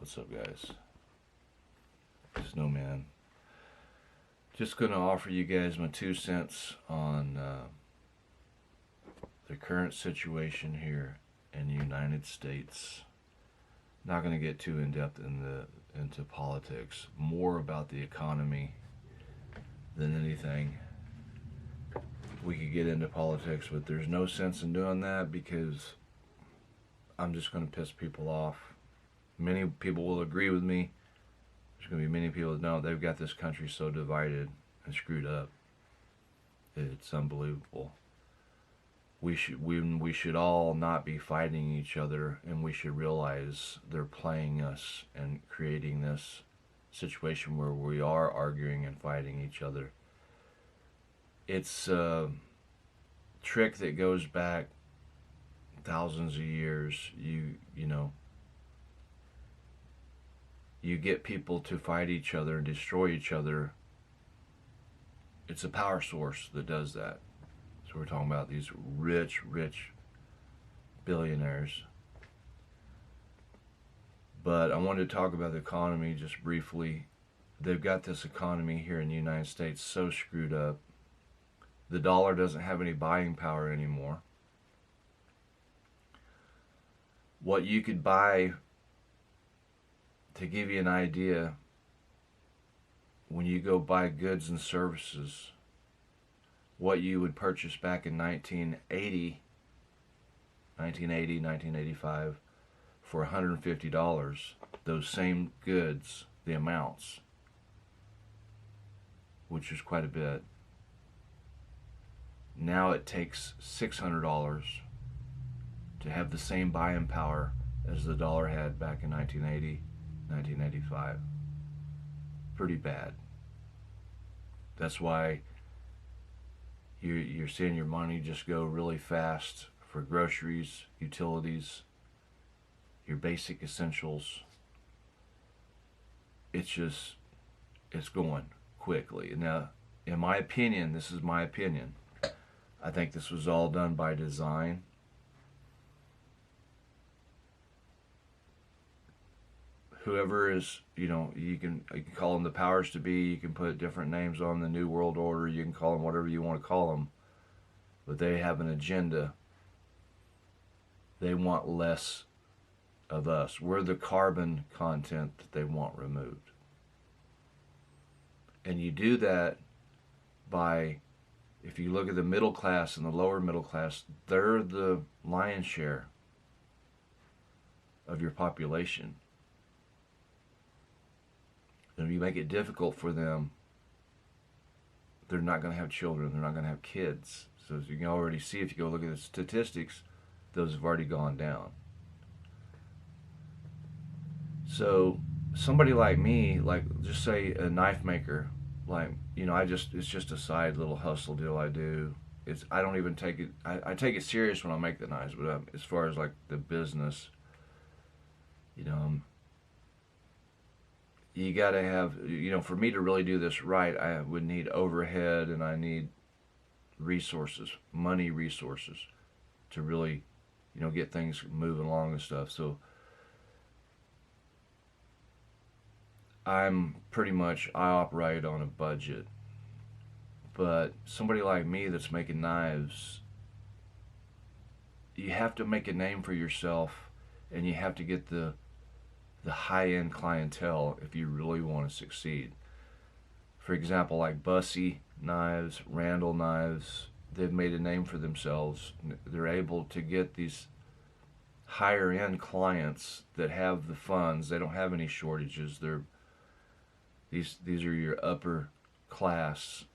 What's up, guys? Snowman. Just gonna offer you guys my 2 cents on the current situation here in the United States. Not gonna get too in depth into politics. More about the economy than anything. We could get into politics, but there's no sense in doing that because I'm just gonna piss people off. Many people will agree with me. There's going to be many people that know they've got this country so divided and screwed up. It's unbelievable. We should all not be fighting each other, and we should realize they're playing us and creating this situation where we are arguing and fighting each other. It's a trick that goes back thousands of years. You get people to fight each other and destroy each other. It's a power source that does that. So we're talking about these rich billionaires. But I wanted to talk about the economy just briefly. They've got this economy here in the United States so screwed up. The dollar doesn't have any buying power anymore. What you could buy, to give you an idea, when you go buy goods and services, what you would purchase back in 1985 for $150, those same goods, the amounts, which is quite a bit. Now it takes $600 to have the same buying power as the dollar had back in 1980, 1985. Pretty bad. That's why you're seeing your money just go really fast for groceries, utilities, your basic essentials. It's going quickly. Now, in my opinion, this is my opinion, I think this was all done by design. Whoever is, you can call them the powers to be. You can put different names on the New World Order. You can call them whatever you want to call them. But they have an agenda. They want less of us. We're the carbon content that they want removed. And you do that by, if you look at the middle class and the lower middle class, they're the lion's share of your population. And if you make it difficult for them, they're not going to have children. They're not going to have kids. So as you can already see, if you go look at the statistics, those have already gone down. So somebody like me, like just say a knife maker, like, it's just a side little hustle deal I do. I don't even take it, I take it serious when I make the knives, but as far as like the business, you got to have, for me to really do this right, I would need overhead and I need resources, money resources to really, get things moving along and stuff. So I operate on a budget. But somebody like me that's making knives, you have to make a name for yourself and you have to get the high-end clientele if you really want to succeed. For example, like Bussy knives, Randall knives, they've made a name for themselves. They're able to get these higher-end clients that have the funds. They don't have any shortages. These are your upper class.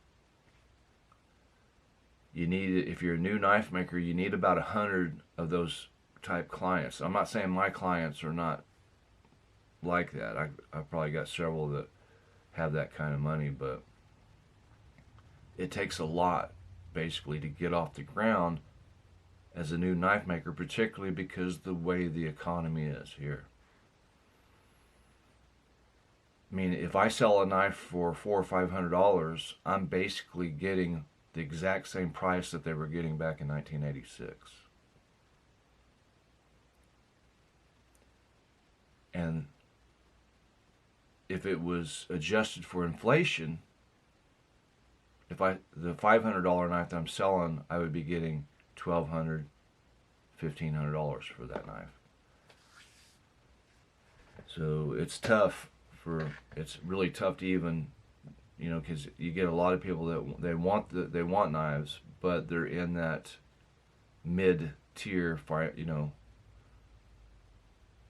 If you're a new knife maker, you need about 100 of those type clients. I'm not saying my clients are not like that. I've probably got several that have that kind of money, but it takes a lot basically to get off the ground as a new knife maker, particularly because the way the economy is here. I mean, if I sell a knife for $400 or $500, I'm basically getting the exact same price that they were getting back in 1986. And if it was adjusted for inflation, the $500 knife that I'm selling, I would be getting $1,200, $1,500 for that knife. So it's really tough to even, because you get a lot of people that they want knives, but they're in that mid tier,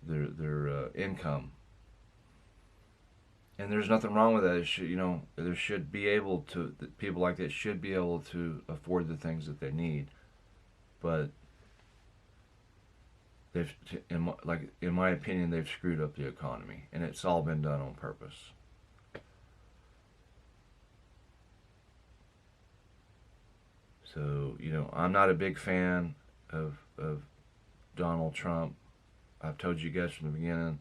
their income. And there's nothing wrong with that. There should be able to, people like that should be able to afford the things that they need. But in my opinion, they've screwed up the economy, and it's all been done on purpose. So, I'm not a big fan of Donald Trump. I've told you guys from the beginning.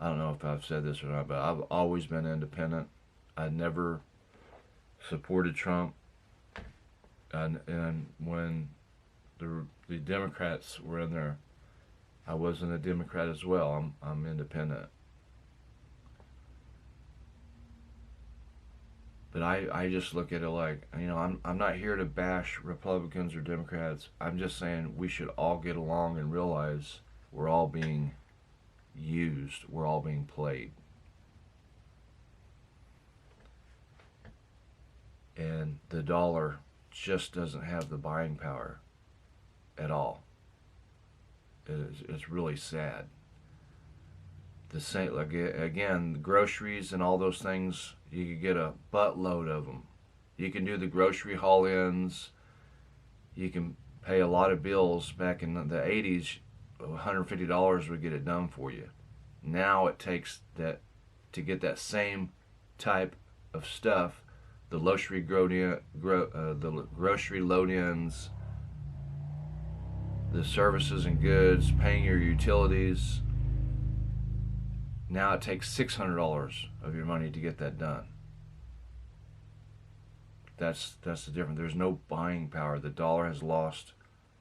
I don't know if I've said this or not, but I've always been independent. I never supported Trump. And when the Democrats were in there, I wasn't a Democrat as well. I'm independent. But I just look at it like, I'm not here to bash Republicans or Democrats. I'm just saying we should all get along and realize we're all being used. We're all being played. And the dollar just doesn't have the buying power at all. It's really sad. The same, like, again, groceries and all those things, you could get a buttload of them. You can do the grocery haul-ins. You can pay a lot of bills. Back in the 80s, $150 would get it done for you. Now it takes that to get that same type of stuff. The grocery load-ins, the services and goods, paying your utilities. Now it takes $600 of your money to get that done. That's the difference. There's no buying power. The dollar has lost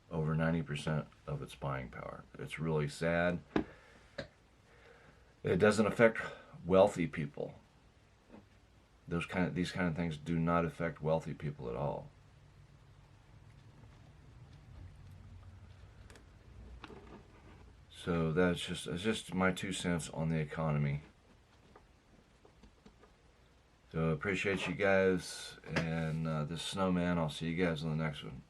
over 90% of its buying power. It's really sad. It doesn't affect wealthy people. These kind of things do not affect wealthy people at all. So it's just my 2 cents on the economy. So appreciate you guys, and this Snowman. I'll see you guys on the next one.